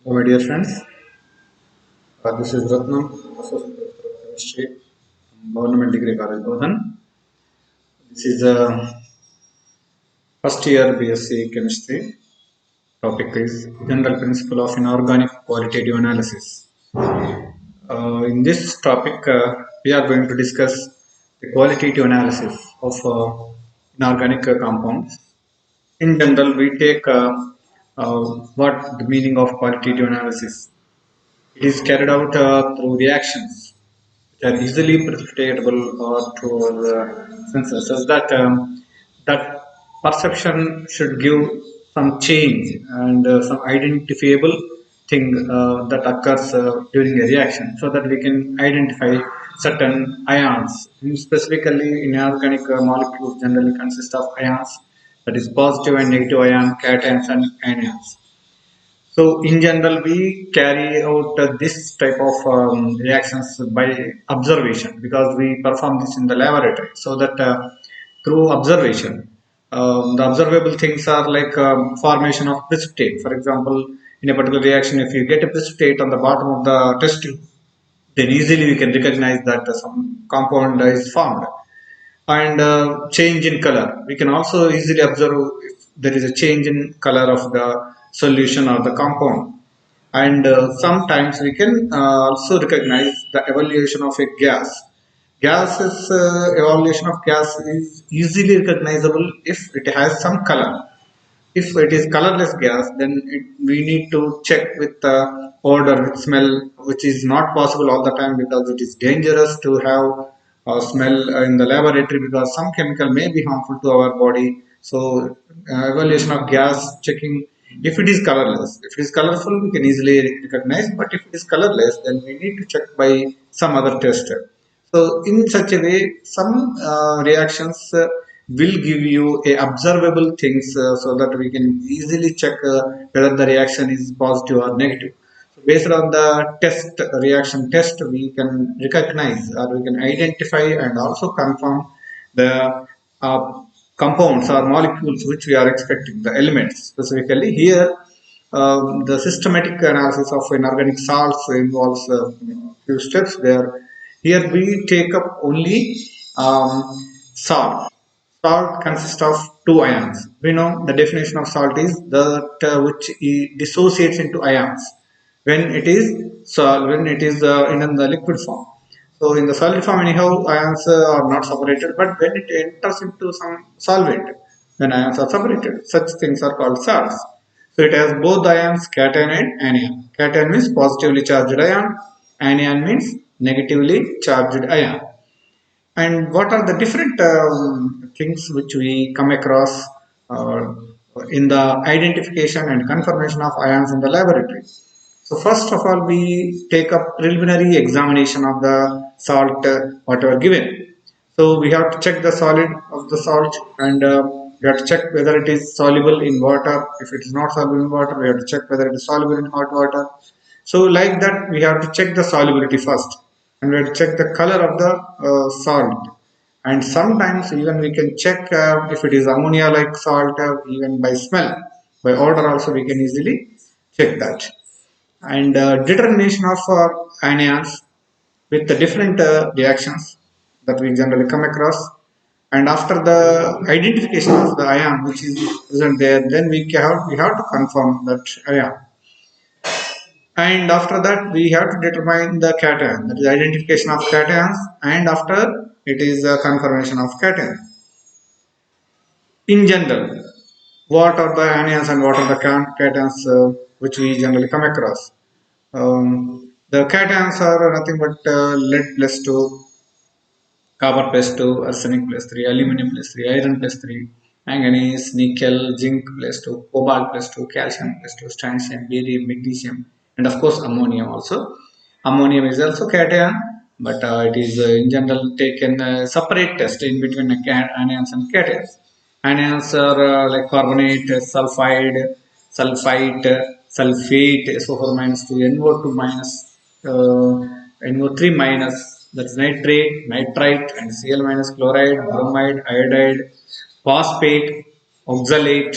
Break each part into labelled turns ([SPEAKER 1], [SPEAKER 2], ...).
[SPEAKER 1] Hello, my dear friends. This is Ratnam, Associate Professor of Chemistry, Government Degree College, Bodhan. This is first year BSc Chemistry. Topic is General Principle of Inorganic Qualitative Analysis. In this topic, we are going to discuss the qualitative analysis of inorganic compounds. In general, we take what the meaning of qualitative analysis. It is carried out through reactions which are easily precipitatable or through our senses, such that that perception should give some change and some identifiable thing that occurs during a reaction, so that we can identify certain ions. Specifically, inorganic molecules generally consist of ions, that is positive and negative ion, cations and anions. So in general, we carry out this type of reactions by observation, because we perform this in the laboratory. So that through observation, the observable things are like formation of precipitate. For example, in a particular reaction, if you get a precipitate on the bottom of the test tube, then easily we can recognize that some compound is formed. And change in color, we can also easily observe if there is a change in color of the solution or the compound. And sometimes we can also recognize the evaluation of a gas. Evaluation of gas is easily recognizable if it has some color. If it is colorless gas, then we need to check with the odor, with smell, which is not possible all the time, because it is dangerous to have a smell in the laboratory, because some chemical may be harmful to our body. So evaluation of gas checking, if it is colorless. If it is colorful, we can easily recognize, but if it is colorless, then we need to check by some other test. So in such a way, some reactions will give you a observable things, so that we can easily check whether the reaction is positive or negative. So based on the test reaction test, we can recognize or we can identify and also confirm the uh, compounds or molecules which we are expecting, the elements specifically here. The systematic analysis of inorganic salts involves a few steps there. Here we take up only salt. Salt consists of two ions. We know the definition of salt is that which dissociates into ions when it is in the liquid form. So in the solid form, anyhow, ions are not separated, but when it enters into some solvent, then ions are separated. Such things are called salts. So it has both ions, cation and anion. Cation means positively charged ion, anion means negatively charged ion. And what are the different things which we come across uh, in the identification and confirmation of ions in the laboratory? So first of all, we take up preliminary examination of the salt, whatever given. So we have to check the solid of the salt, and we have to check whether it is soluble in water. If it is not soluble in water, we have to check whether it is soluble in hot water. So like that, we have to check the solubility first, and we have to check the color of the salt. And sometimes even we can check if it is ammonia like salt, even by smell, by odor also we can easily check that. And determination of anions with the different reactions that we generally come across. And after the identification of the ion which is present there, then we have to confirm that ion. And after that, we have to determine the cation, that is identification of cations, and after it is the confirmation of cation. In general, what are the anions and what are the cations which we generally come across? The cations are nothing but lead plus 2, copper plus 2, arsenic plus 3, aluminum plus 3, iron plus 3, manganese, nickel, zinc plus 2, cobalt plus 2, calcium plus 2, strontium, barium, magnesium, and of course ammonium also. Ammonium is also cation, but it is in general taken separate test in between anions and cations. Anions are like carbonate, sulfite, sulfate, SO4 minus 2, NO2 minus, NO3 minus, that's nitrate, nitrite, and Cl minus chloride, bromide, iodide, phosphate, oxalate,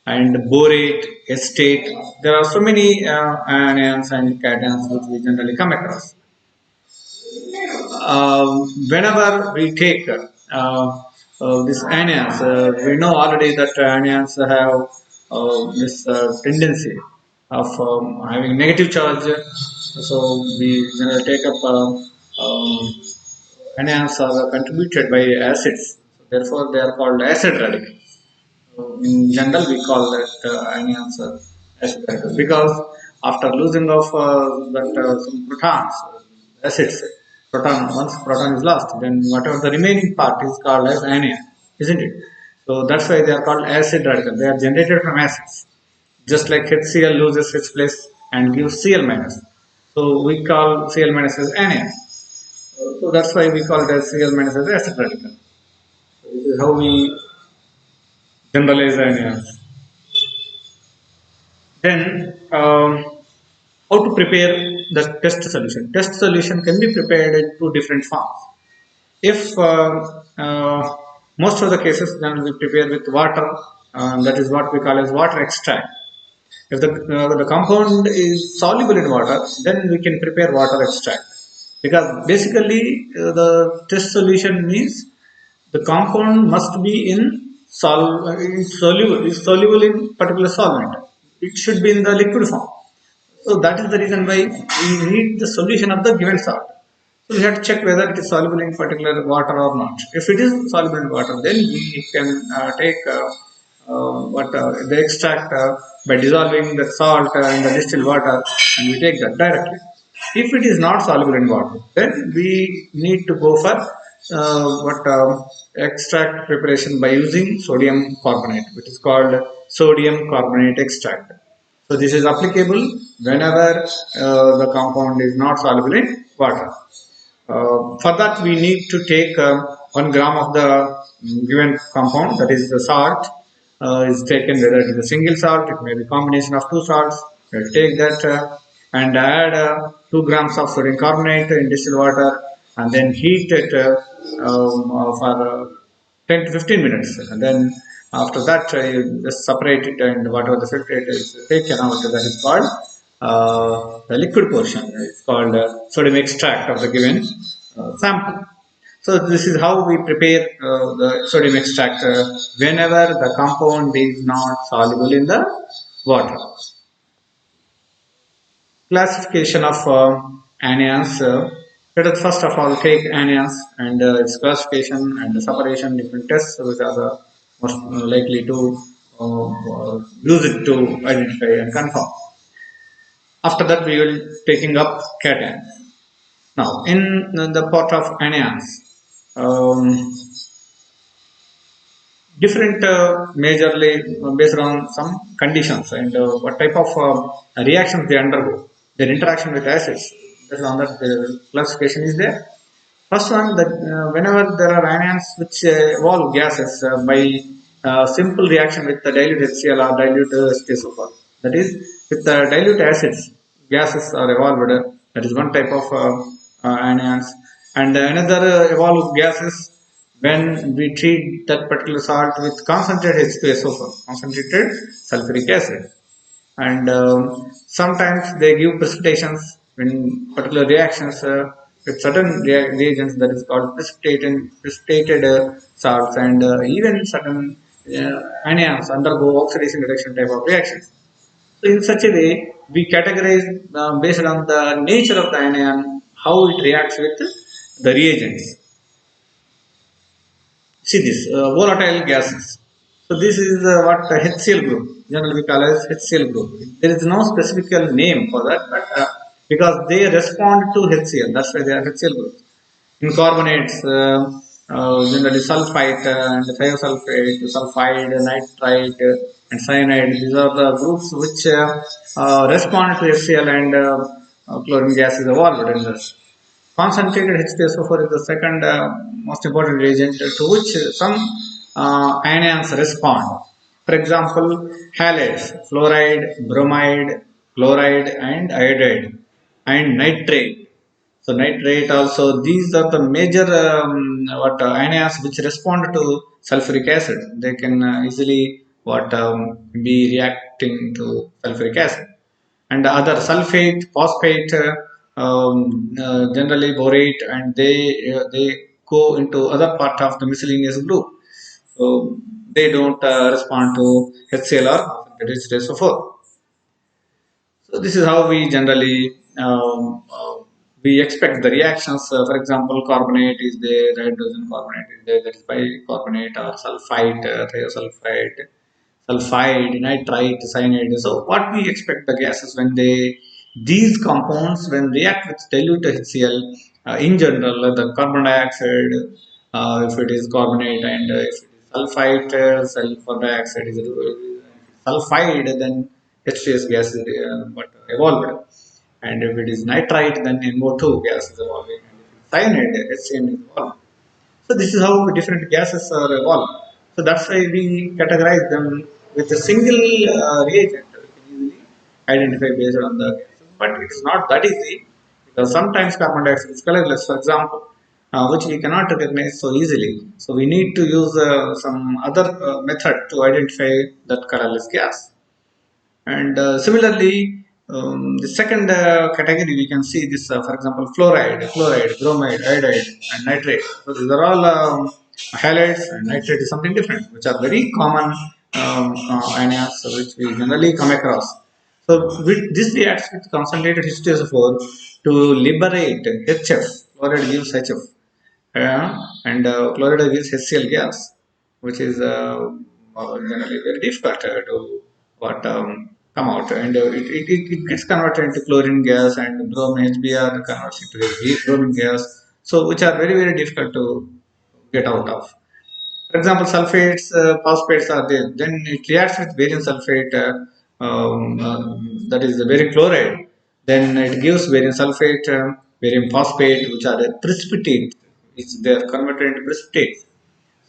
[SPEAKER 1] and borate, acetate. There are so many anions and cations which we generally come across. Whenever we take this anions, we know already that anions have this tendency of having negative charge. So we generally take up anions are contributed by acids. Therefore, they are called acid radicals. So in general, we call that anions acid radicals because after losing of that some protons, acids, proton once proton is lost, then whatever the remaining part is called as anion, isn't it? So that's why they are called acid radicals. They are generated from acids, just like HCl loses H plus and gives Cl minus. So we call Cl minus as anion. So that's why we call it as Cl minus as acid radical. So this is how we generalize anions. Then, how to prepare the test solution? Test solution can be prepared in two different forms. If most of the cases, then we prepare with water, that is what we call as water extract. If the compound is soluble in water, then we can prepare water extract. Because basically, the test solution means the compound must be soluble in particular solvent. It should be in the liquid form. So that is the reason why we need the solution of the given salt. So we have to check whether it is soluble in particular water or not. If it is soluble in water, then we can take the extract by dissolving the salt in the distilled water, and we take that directly. If it is not soluble in water, then we need to go for what extract preparation by using sodium carbonate, which is called sodium carbonate extract. So this is applicable whenever the compound is not soluble in water. For that, we need to take 1 gram of the given compound, that is the salt, is taken, whether it is a single salt, it may be combination of two salts. We'll take that and add 2 grams of sodium carbonate in distilled water and then heat it for 10 to 15 minutes. And then after that, you just separate it, and whatever the filtrate is taken out, that is called the liquid portion. It's called sodium extract of the given sample. So this is how we prepare the sodium extract whenever the compound is not soluble in the water. Classification of anions. Let us first of all take anions and its classification and the separation, different tests which are the most likely to use it to identify and confirm. After that, we will taking up cations. Now, in the part of anions, um, different majorly based on some conditions and what type of reactions they undergo, their interaction with acids. Based on that, the classification is there. First one, that whenever there are anions which evolve gases by simple reaction with the dilute HCl or dilute H2SO4, that is, with the dilute acids, gases are evolved. That is one type of anions, and another evolved gases when we treat that particular salt with concentrated H2SO4, concentrated sulfuric acid, and sometimes they give precipitations in particular reactions with certain reagents, that is called precipitated salts, and even certain anions undergo oxidation reduction type of reactions. So in such a way, we categorize based on the nature of the anion, how it reacts with the reagents. See this volatile gases. So this is what HCl group, generally we call as HCl group. There is no specific name for that, but because they respond to HCl, that's why they are HCl groups. In carbonates, generally sulfite and thiosulfate, sulfide, nitrite, and cyanide. These are the groups which respond to HCl, and chlorine gas is evolved in this. Concentrated H2SO4 is the second most important reagent to which some anions respond. For example, halides, fluoride, bromide, chloride, and iodide, and nitrate. So nitrate also, these are the major what anions which respond to sulfuric acid. They can easily what be reacting to sulfuric acid, and other sulfate, phosphate, generally borate, and they go into other part of the miscellaneous group. So they don't respond to HCl or concentrated H2SO4. So this is how we generally we expect the reactions. For example, carbonate is there, hydrogen carbonate is there, that is bicarbonate or sulfite, thiosulfite, sulfide, nitrite, cyanide. So what we expect the gases when these compounds when react with dilute HCl, in general the carbon dioxide, if it is carbonate, and if it is sulfite, sulfur dioxide is sulfide, then H2S gas is what evolved, and if it is nitrite, then NO2 gas is evolving, and if it is cyanide, HCN is evolving. So this is how different gases are evolved. So that's why we categorize them with a single reagent. We can easily identify based on the gases, but it is not that easy, because sometimes carbon dioxide is colorless, for example, which we cannot recognize so easily. So we need to use some other method to identify that colorless gas. And similarly, the second category we can see this, for example, fluoride, bromide, iodide, and nitrate. So these are all halides, and nitrate is something different, which are very common anions which we generally come across. So this reacts with concentrated H2SO4 to liberate HF. Fluoride gives HF, and chloride gives HCl gas, which is generally very difficult to what come out, and it gets converted into chlorine gas, and bromine HBr converts into bromine gas, so which are very difficult to get out of. For example, sulfates, phosphates are there. Then it reacts with barium sulfate, that is the barium chloride. Then it gives barium sulfate, barium phosphate, which are the precipitate. They are converted into precipitates.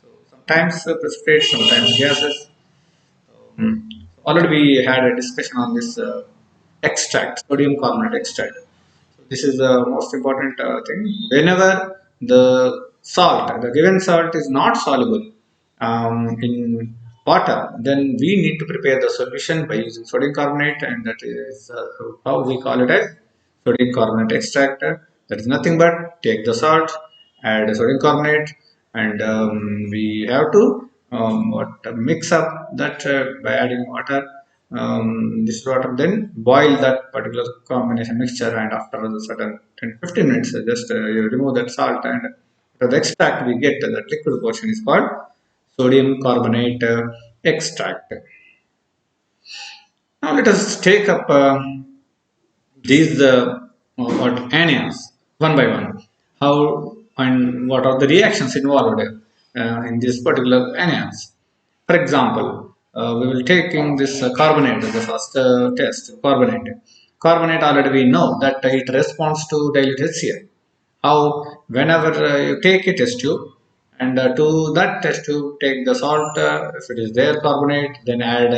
[SPEAKER 1] So sometimes precipitates, sometimes gases. Already we had a discussion on this extract, sodium carbonate extract. So this is the most important thing. Whenever the given salt is not soluble in water, then we need to prepare the solution by using sodium carbonate, and that is how we call it as sodium carbonate extract. That is nothing but take the salt, add sodium carbonate, and we have to mix up that by adding water. This water, then boil that particular combination mixture, and after a certain 10-15 minutes, just you remove that salt, and the extract we get, that liquid portion is called sodium carbonate extract. Now let us take up these what anions one by one. How and what are the reactions involved in this particular anions? For example, we will taking this carbonate, the first test, carbonate. Carbonate, already we know that it responds to dilute HCl. How whenever you take a test tube, and to that test tube take the salt, if it is there carbonate, then add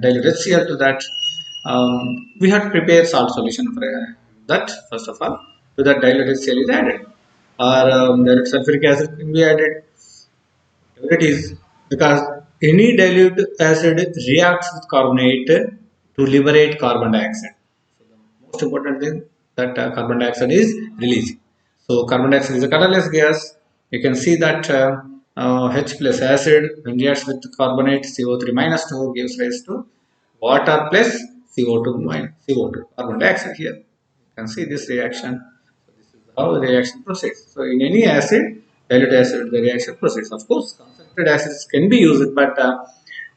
[SPEAKER 1] dilute HCl to that. We have to prepare salt solution for that. First of all, to that dilute HCl is added, or dilute sulfuric acid can be added, whatever it is, because any dilute acid reacts with carbonate to liberate carbon dioxide. So the most important thing, that carbon dioxide is released. So carbon dioxide is a colorless gas. You can see that H plus acid when reacts with carbonate, CO3 minus 2 gives rise to water plus CO2 minus CO2, carbon dioxide here. You can see this reaction. So this is how the reaction proceeds. So in any acid, dilute acid, the reaction proceeds. Of course, concentrated acids can be used, but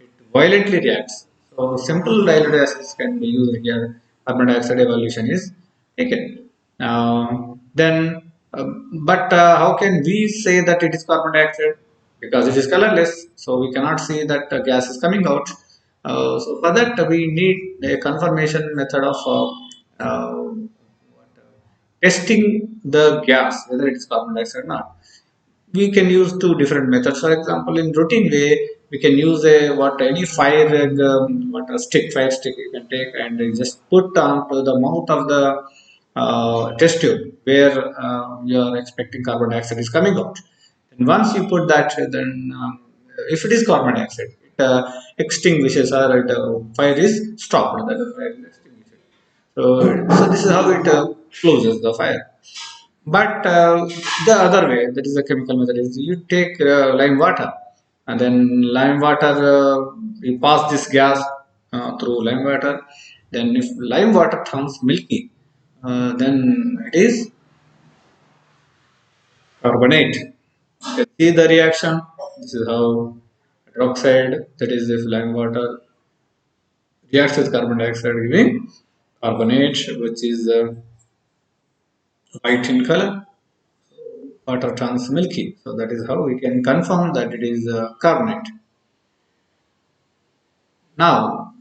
[SPEAKER 1] it violently reacts. So simple dilute acids can be used here. Carbon dioxide evolution is taken. Then, but how can we say that it is carbon dioxide? Because it is colorless, so we cannot see that gas is coming out. So for that, we need a confirmation method of testing the gas whether it is carbon dioxide or not. We can use two different methods. For example, in routine way, we can use a any fire what a fire stick you can take, and you just put onto the mouth of the test tube where you are expecting carbon dioxide is coming out. And once you put that, then if it is carbon dioxide, extinguishes, or fire is stopped. That the fire is extinguished. So this is how it closes the fire. But the other way, that is the chemical method, is you take lime water, and then lime water, you pass this gas through lime water. Then if lime water turns milky, then it is carbonate. You can see the reaction. This is how hydroxide, that is if lime water reacts with carbon dioxide, giving carbonate, which is white in color. Water turns milky. So that is how we can confirm that it is carbonate. Now,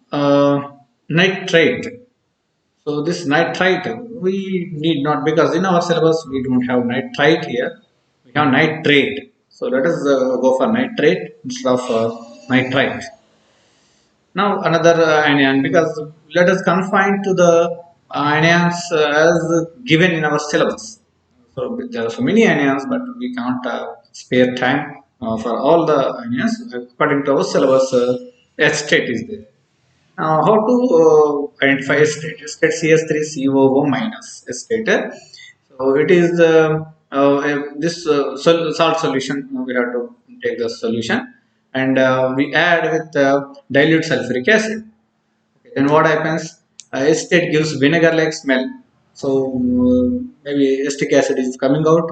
[SPEAKER 1] nitrate. So this nitrite we need not, because in our syllabus we don't have nitrite here. We have nitrate. So let us go for nitrate instead of nitrite. Now another anion, because let us confine to the anions as given in our syllabus. So there are so many anions, but we can't spare time for all the anions. According to our syllabus, state is there. Now, how to identify state? State CS3COO minus state. So it is this salt solution. We have to take the solution, and we add with dilute sulfuric acid. Okay, then what happens? Acetate gives vinegar-like smell. So maybe acetic acid is coming out,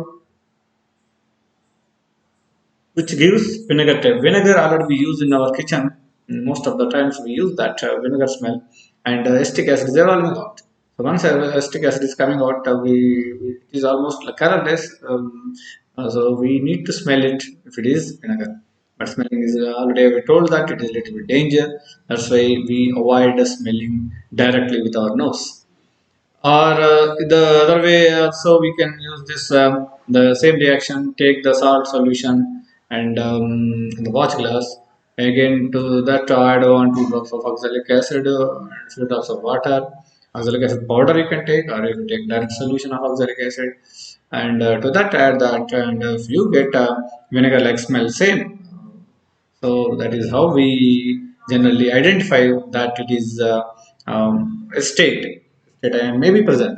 [SPEAKER 1] which gives vinegar type. Vinegar already we use in our kitchen. Most of the times we use that vinegar smell, and acetic acid is evolving out. So once acetic acid is coming out, it is almost like colorless. So we need to smell it if it is vinegar. But smelling is already we told that it is a little bit danger. That's why we avoid smelling directly with our nose. Or the other way also we can use this the same reaction, take the salt solution and the watch glass, again to that add 1 2 drops of oxalic acid and few drops of water. Oxalic acid powder you can take, or you can take direct solution of oxalic acid, and to that add that, and if you get vinegar like smell, same. So that is how we generally identify that it is state ion may be present.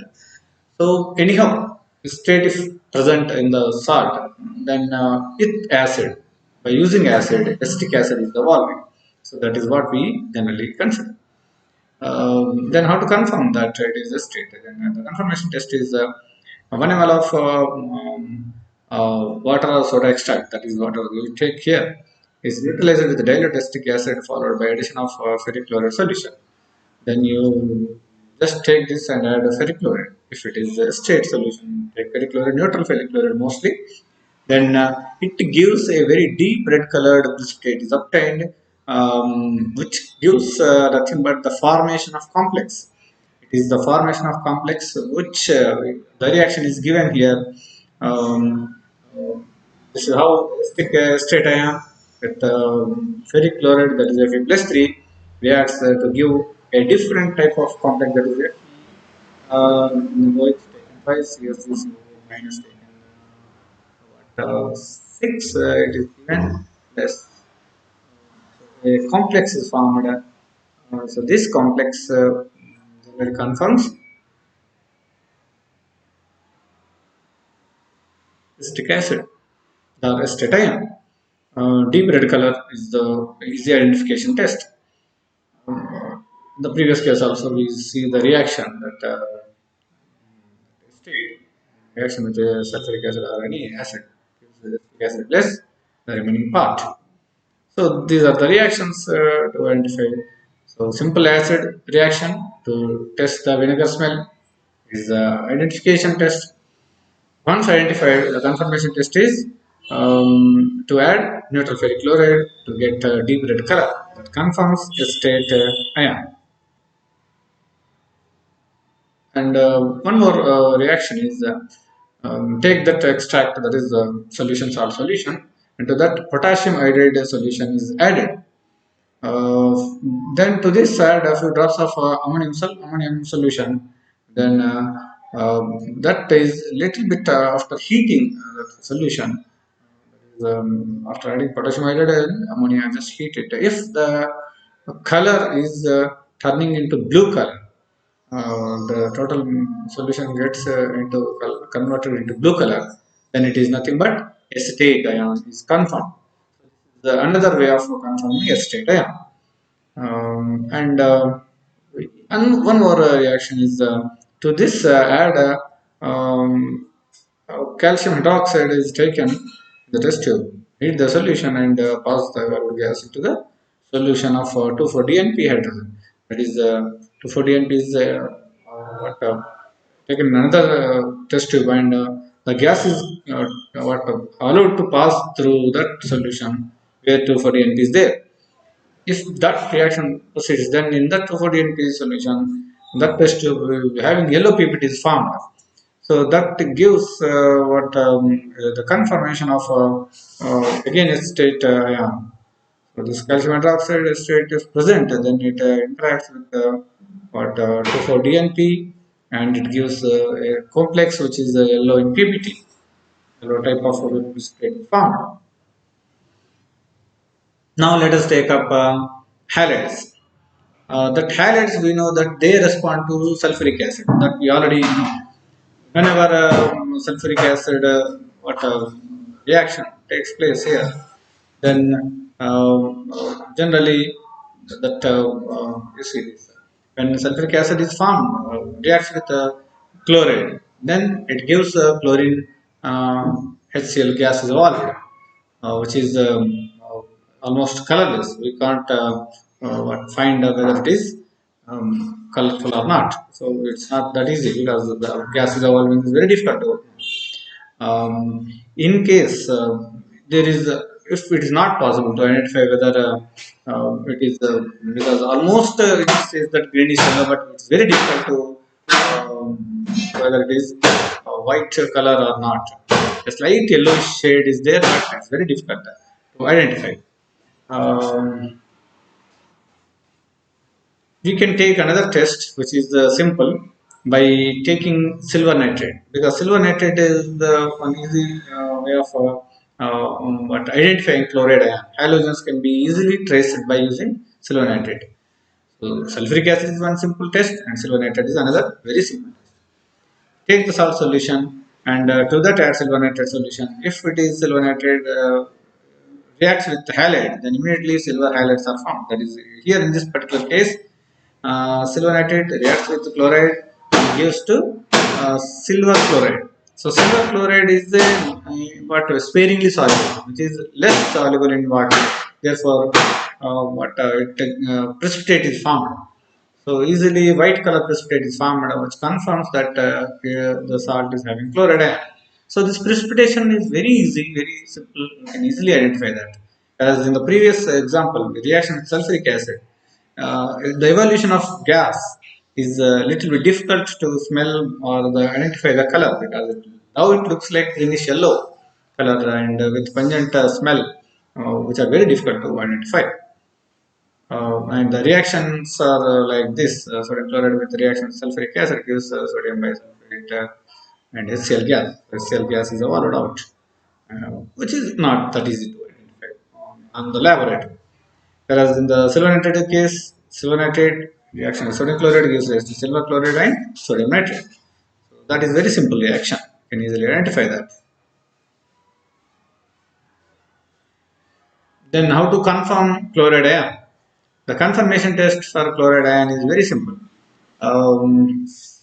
[SPEAKER 1] So anyhow, state if present in the salt, then with acid, by using acid, acetic acid is evolving. So that is what we generally consider. Then how to confirm that it is a state? Then the confirmation test is 1 ml of water or soda extract, that is what we take here, is neutralized with dilute acetic acid followed by addition of ferric chloride solution. Then you just take this and add a ferric chloride. If it is a state solution, take ferric chloride, neutral ferric chloride mostly. Then it gives a very deep red colored state is obtained, which gives nothing but the formation of complex. It is the formation of complex which the reaction is given here. Um, this is how stick state ion with ferric chloride, that is Fe plus 3, reacts to give a different type of complex, that is OH taken 5, CH3COO minus taken 6, it is given plus. A complex is formed. So this complex confirms acetic acid, the acetate ion. Deep red color is the easy identification test. In the previous case also we see the reaction that state reaction with sulfuric acid or any acid gives the acetic acid plus the remaining part. So these are the reactions to identify. So simple acid reaction to test the vinegar smell is the identification test. Once identified, the confirmation test is to add neutral ferric chloride to get a deep red color that confirms a state ion. And one more reaction is take that extract, that is the solution, salt solution, and to that potassium iodide solution is added. Then to this add a few drops of ammonium solution. Then that is little bit after heating that solution, After adding potassium hydride and ammonia, just heat it. If the color is turning into blue color, the total solution gets converted into blue color, then it is nothing but acetate ion is confirmed. The another way of confirming acetate ion. And one more reaction is to this add calcium hydroxide is taken in the test tube, heat the solution and pass the evaporated gas into the solution of 2,4-DNP hydrogen. That is 2,4-DNP is what taken in another test tube, and the gas is what allowed to pass through that solution where 2,4-DNP is there. If that reaction proceeds, then in that 2,4-DNP solution, that test tube having yellow PPT is formed. So that gives the confirmation of again acetate ion. So this calcium hydroxide acetate is present, and then it interacts with 2,4-DNP, and it gives a complex which is yellow in PPT, yellow type of precipitate formed. Now let us take up halides. That halides, we know that they respond to sulfuric acid, that we already know. Whenever sulfuric acid reaction takes place here, then generally that you see this, when sulfuric acid is formed, reacts with chloride, then it gives chlorine HCl gas is evolved, which is almost colorless. We can't find whether it is colorful or not. So it's not that easy because the gas is evolving is very difficult to. In case there is, if it is not possible to identify whether it is because almost it says that greenish yellow, but it's very difficult to whether it is white color or not. A slight yellowish shade is there, but it's very difficult to identify. We can take another test which is simple by taking silver nitrate, because silver nitrate is the one easy way of identifying chloride ion. Halogens can be easily traced by using silver nitrate. So sulfuric acid is one simple test and silver nitrate is another very simple test. Take the salt solution and to that add silver nitrate solution. If it is silver nitrate reacts with halide, then immediately silver halides are formed. That is, here in this particular case, silver nitrate reacts with chloride and gives to silver chloride. So silver chloride is what sparingly soluble, which is less soluble in water. Therefore, precipitate is formed. So easily white color precipitate is formed, which confirms that the salt is having chloride ion. So this precipitation is very easy, very simple. You can easily identify that. As in the previous example, the reaction with sulfuric acid, the evolution of gas is a little bit difficult to smell or identify the color, because now it looks like greenish yellow color and with pungent smell, which are very difficult to identify. And the reactions are like this: sodium chloride with reaction with sulfuric acid gives sodium bisulfate and HCl gas. HCl gas is evolved out, which is not that easy to identify on the laboratory. Whereas in the silver nitrate case, silver nitrate reaction with sodium chloride gives rise to silver chloride and sodium nitrate. So that is very simple reaction. You can easily identify that. Then how to confirm chloride ion? The confirmation test for chloride ion is very simple.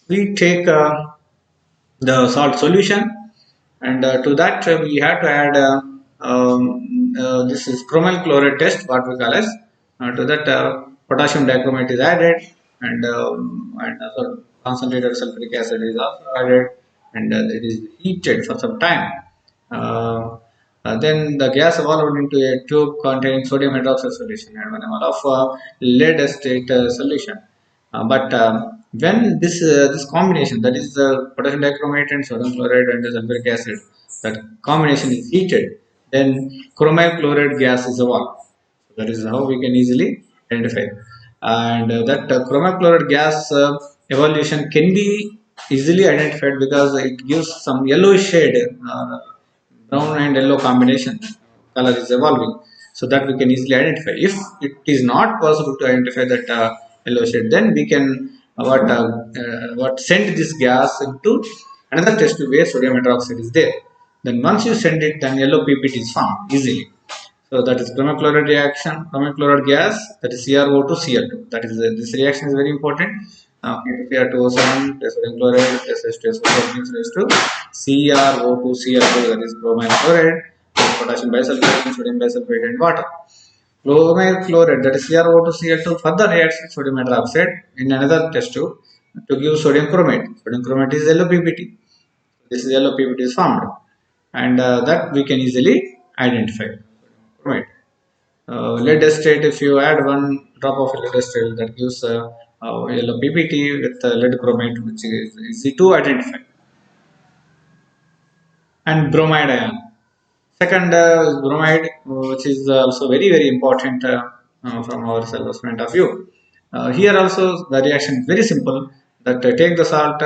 [SPEAKER 1] We take the salt solution, and to that we have to add this is chromyl chloride test, what we call as. To that potassium dichromate is added, and concentrated sulfuric acid is also added, and it is heated for some time. Then the gas evolved into a tube containing sodium hydroxide solution and 1 ml of lead acetate solution. But when this combination, that is potassium dichromate and sodium chloride and sulfuric acid, that combination is heated, then chromyl chloride gas is evolved. So that is how we can easily identify. And that chromyl chloride gas evolution can be easily identified because it gives some yellowish shade, brown and yellow combination, color is evolving, so that we can easily identify. If it is not possible to identify that yellow shade, then we can what send this gas into another test tube where sodium hydroxide is there. Then once you send it, then yellow PPT is formed easily. So that is chromochloride reaction, chromochloride gas, that is CrO2 Cl2. That is this reaction is very important. Cr2O7 plus sodium chloride plus H2SO4 means raised to CrO2 Cl2, that is bromine chloride plus potassium bisulfate, sodium bisulfate and water. Bromine chloride, that is CrO2 Cl2, further reacts with sodium hydroxide in another test tube to give sodium chromate. Sodium chromate is yellow PPT. This is yellow PPT is formed, and that we can easily identify. Right. Lead acetate, if you add one drop of lead acetate, that gives yellow PPT with lead chromate, which is easy to identify. And bromide ion. Second is bromide, which is also very important from our syllabus point of view. Here also the reaction is very simple. That take the salt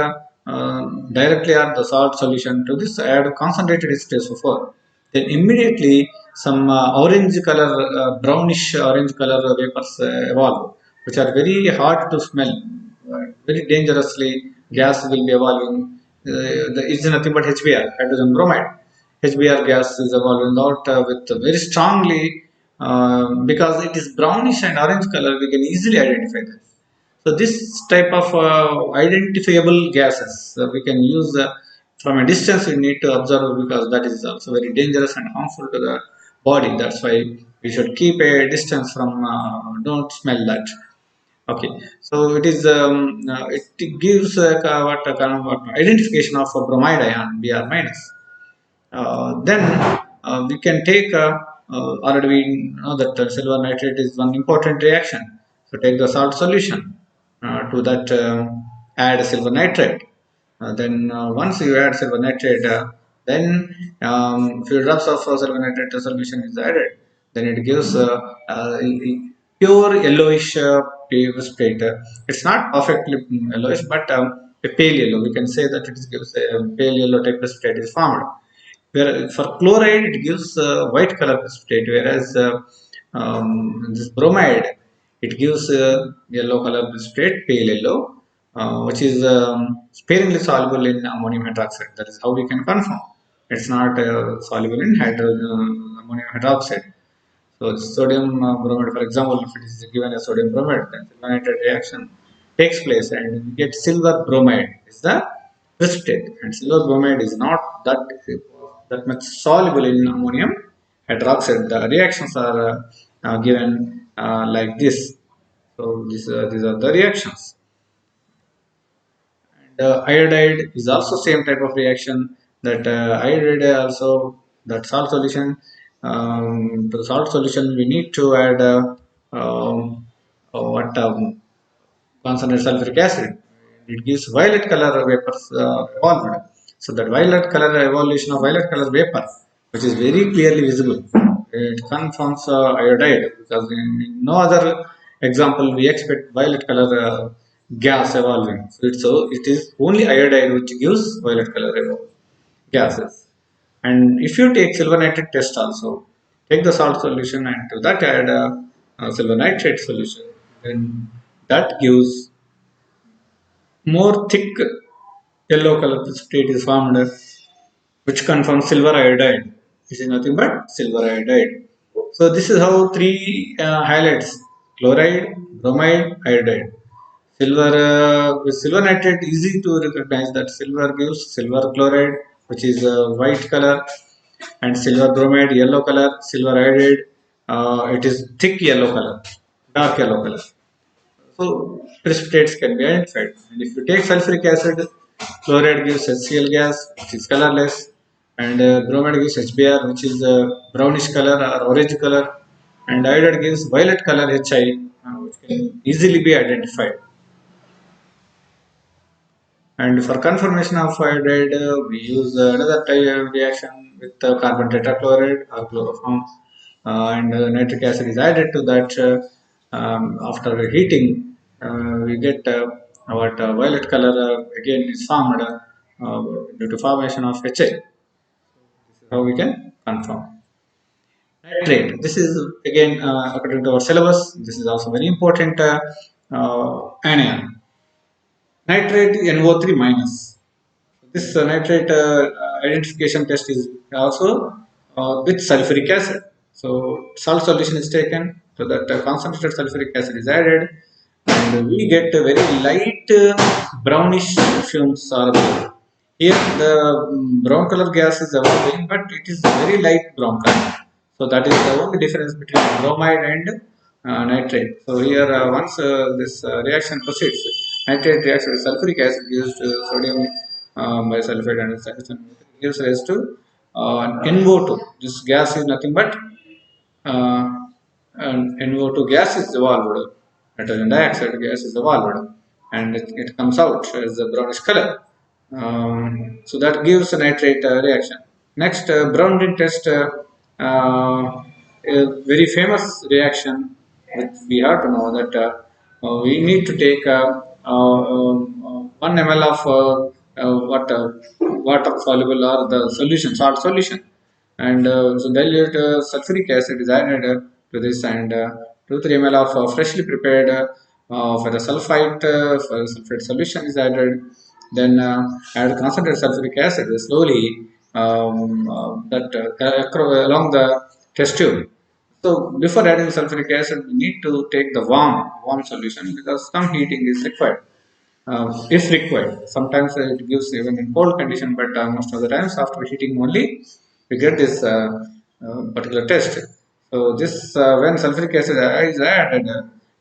[SPEAKER 1] directly add the salt solution to this, add concentrated H2SO4. Then immediately some orange color, brownish orange color vapors evolve, which are very hard to smell. Very dangerously, gas will be evolving. It's nothing but HBr, hydrogen bromide. HBr gas is evolving out with very strongly because it is brownish and orange color. We can easily identify this. So this type of identifiable gases we can use from a distance. We need to observe because that is also very dangerous and harmful to the body. That's why we should keep a distance from. Don't smell that. Okay, so it is it gives what kind of what, identification of a bromide ion Br minus. Then we can take already we know that silver nitrate is one important reaction. So take the salt solution to that add silver nitrate. Then once you add silver nitrate, then few drops of silver nitrate solution is added. Then it gives pure yellowish precipitate. It's not perfectly yellowish, but a pale yellow. We can say that it gives a pale yellow type precipitate is formed. Where for chloride it gives white color precipitate, whereas this bromide it gives yellow color precipitate, pale yellow, which is sparingly soluble in ammonium hydroxide. That is how we can confirm. It's not soluble in ammonium hydroxide. So sodium bromide, for example, if it is given a sodium bromide, then silver nitrate reaction takes place and we get silver bromide is the precipitate, and silver bromide is not that much soluble in ammonium hydroxide. The reactions are given like this. So these are the reactions. And iodide is also same type of reaction. That iodide also, that salt solution, to the salt solution we need to add what concentrated sulfuric acid. It gives violet color vapors evolved. So that violet color evolution of violet color vapor, which is very clearly visible, it confirms iodide, because in no other example we expect violet color gas evolving. So it is only iodide which gives violet color gases. And if you take silver nitrate test also, take the salt solution and to that add silver nitrate solution, then that gives more thick yellow color precipitate is formed, which confirms silver iodide. This is nothing but silver iodide. So this is how three highlights: chloride, bromide, iodide. Silver with silver nitrate, easy to recognize that silver gives silver chloride, which is white color, and silver bromide yellow color. Silver iodide, it is thick yellow color, dark yellow color. So precipitates can be identified. And if you take sulfuric acid, chloride gives HCl gas, which is colorless, and bromide gives HBr, which is brownish color or orange color, and iodide gives violet color HI, which can easily be identified. And for confirmation of iodide, we use another reaction with carbon tetrachloride or chloroform, and nitric acid is added to that. After heating, we get what violet color again is formed due to formation of HA. This is how we can confirm. Nitrate. This is again according to our syllabus. This is also very important anion. Nitrate NO3 minus. This nitrate identification test is also with sulfuric acid. So salt solution is taken, so that concentrated sulfuric acid is added, and we get a very light brownish fumes are there. Here the brown color gas is evolving, but it is very light brown color. So that is the only difference between bromide and nitrate. So here once this reaction proceeds, nitrate reacts with sulfuric acid gives sodium bisulfate and solution gives rise to NO2. This gas is nothing but uh, and NO2 gas is evolved. Nitrogen dioxide gas is evolved, and it comes out as a brownish color. So that gives a nitrate reaction. Next, brown ring test, a very famous reaction which we have to know that we need to take 1 ml of water soluble or the solution, salt solution, and so dilute sulfuric acid is added to this, and 2-3 ml of freshly prepared for the sulfate solution is added. Then add concentrated sulfuric acid slowly along the test tube. So before adding sulfuric acid, we need to take the warm solution because some heating is required. If required, sometimes it gives even in cold condition, but most of the times after heating only we get this particular test. So this when sulfuric acid is added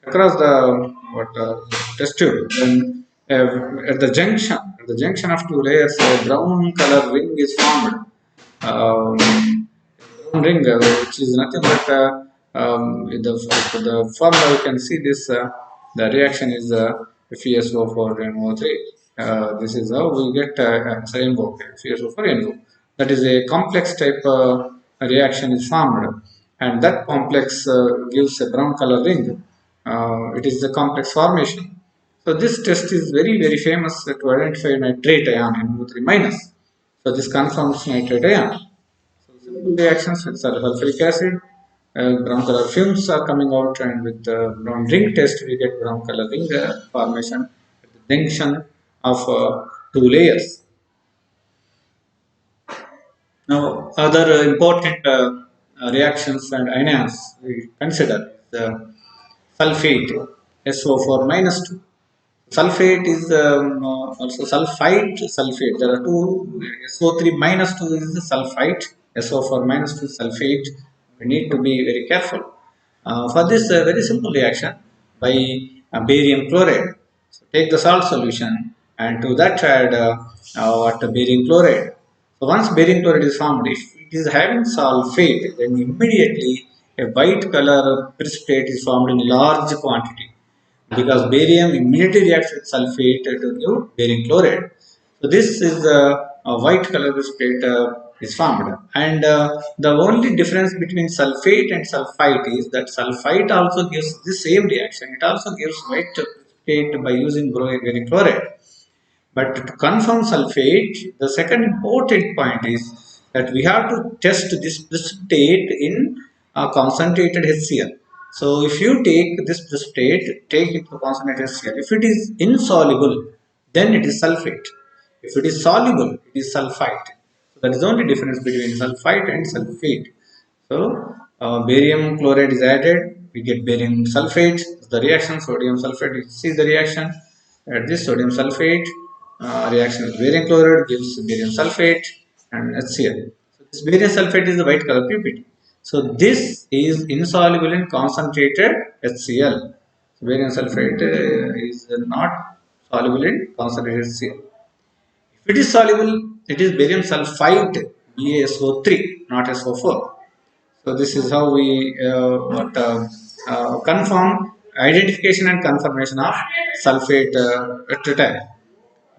[SPEAKER 1] across the what test tube, then at the junction of two layers, a brown color ring is formed. Ring, which is nothing but with the formula you can see this the reaction is FeSO4 NO3. This is how we get rainbow FeSO4 NO. That is a complex type reaction is formed, and that complex gives a brown color ring. It is the complex formation. So this test is very famous to identify nitrate ion NO3 minus. So this confirms nitrate ion. So simple reactions with sulfuric acid, brown color fumes are coming out, and with the brown ring test, we get brown color ring formation at the junction of two layers. Now, other important reactions and ions we consider the sulfate SO4 minus 2. Sulfate is also sulfite, sulfate. There are two. SO3 minus 2 is the sulfite, SO4 minus 2 sulfate. We need to be very careful. For this very simple reaction, by barium chloride. So take the salt solution and to that add what barium chloride. So once barium chloride is formed, if it is having sulfate, then immediately a white color precipitate is formed in large quantity, because barium immediately reacts with sulfate to give barium chloride. So this is a white color precipitate is formed, and the only difference between sulfate and sulfite is that sulfite also gives the same reaction. It also gives white precipitate by using barium chloride. But to confirm sulfate, the second important point is that we have to test this precipitate in a concentrated HCl. So if you take this precipitate, take it to concentrated HCl. If it is insoluble, then it is sulfate. If it is soluble, it is sulfite. So that is the only difference between sulfite and sulfate. So barium chloride is added, we get barium sulfate. The reaction sodium sulfate, you see the reaction. At this sodium sulfate reaction with barium chloride gives barium sulfate and HCl. So this barium sulfate is the white color PPT. So this is insoluble in concentrated HCl. So barium sulfate is not soluble in concentrated HCl. If it is soluble, it is barium sulfite BaSO3, not SO4. So this is how we confirm identification and confirmation of sulfate at a time.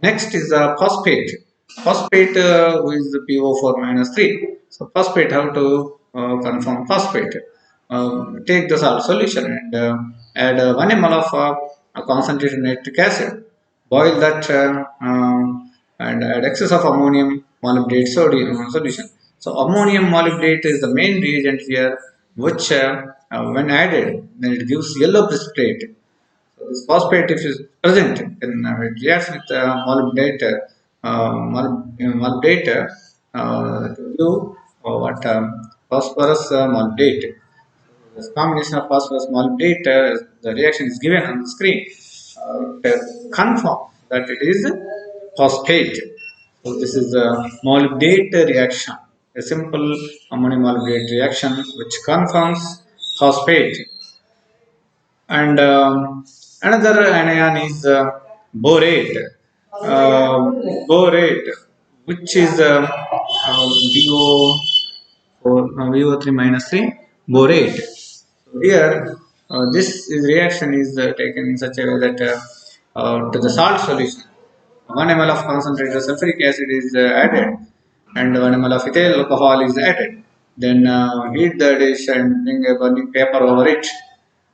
[SPEAKER 1] Next is phosphate. Phosphate is the PO4 minus 3. So phosphate, how to confirm phosphate? Take the salt solution and add 1 ml of concentrated nitric acid. Boil that and add excess of ammonium molybdate sodium solution. So ammonium molybdate is the main reagent here, which when added, then it gives yellow precipitate. So this phosphate, if is present, then it reacts with molybdate, molybdate to give what phosphorus molybdate. This combination of phosphorus molybdate, the reaction is given on the screen. It confirms that it is phosphate. So this is a molybdate reaction, a simple ammonium molybdate reaction which confirms phosphate. And another anion is borate. Borate, which is VO3 minus 3 borate. So here, this reaction is taken in such a way that to the salt solution, 1 ml of concentrated sulfuric acid is added, and 1 ml of ethyl alcohol is added. Then heat the dish and bring a burning paper over it.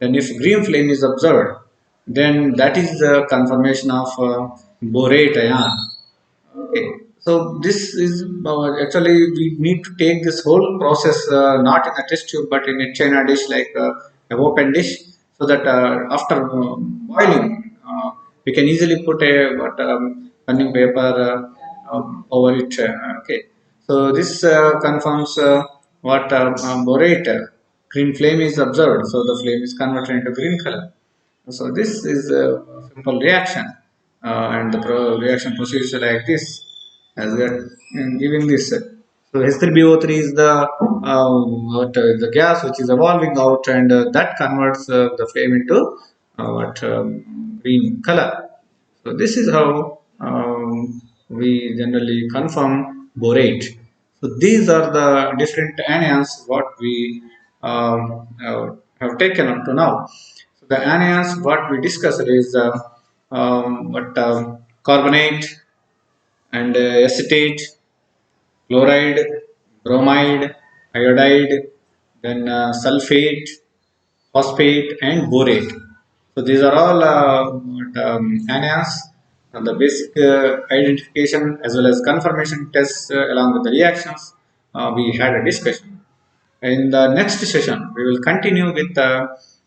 [SPEAKER 1] Then, if green flame is observed, then that is the confirmation of borate ion. Okay. So this is actually we need to take this whole process not in a test tube but in a china dish, like a open dish, so that after boiling we can easily put a burning paper over it. Okay. So this confirms what borate green flame is observed. So the flame is converted into green color. So this is a simple reaction, and the reaction proceeds like this, as we are giving this. So H3BO3 is the the gas which is evolving out, and that converts the flame into what green color. So this is how we generally confirm borate. So these are the different anions what we have taken up to now. So the anions what we discussed is what carbonate and acetate, chloride, bromide, iodide, then sulfate, phosphate, and borate. So these are all anions. And the basic identification as well as confirmation tests along with the reactions, we had a discussion. In the next session, we will continue with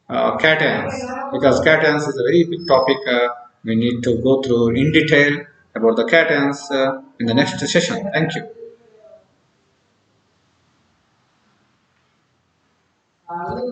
[SPEAKER 1] cations, because cations is a very big topic. We need to go through in detail about the cations in the next session. Thank you.